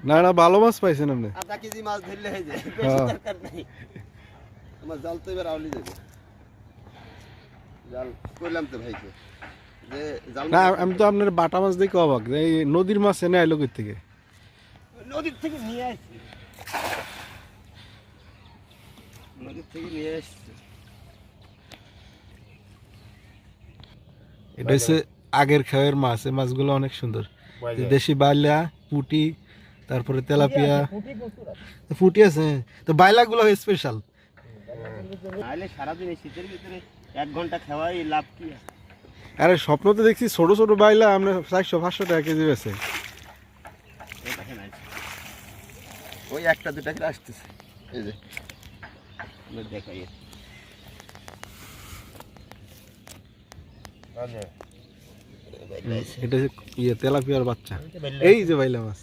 না না ভালো মাছ পাইছেন আপনি। আধা কেজি মাছ ধরলে হয়ে যায়, বেশি হ্যাঁ। দরকার নাই। আমার জাল তো এবার আউলি যাবে। জাল করলাম তো ভাইকে যে জাল না আমি তো আপনার বাটা মাছ দেখে অবাক, এই নদীর মাছ এনে আইলো কই থেকে? নদীর থেকে নিয়ে আসছি, নদীর থেকে নিয়ে আসছি। এটা হচ্ছে আগের খাওয়ার মাছ, এই মাছগুলো অনেক সুন্দর। দেশি বাইলা, পুঁটি, তারপরে তেলাপিয়া, পুঁটি আছে। তো বাইলা গুলো স্পেশাল। নাহলে সারাদিন এই শীতের ভিতরে 1 ঘন্টা খাওয়াই লাভ কি আছে? আরে স্বপ্নতে দেখছি ছোট ছোট বাইলা আমরা 400-500 টাকা কেজি বেছে। এই দেখেন ওই একটা দুটা করে আসতেছে, এই যে দেখাই এটা তেলাপিয়ার বাচ্চা, এই যে বাইলা মাছ।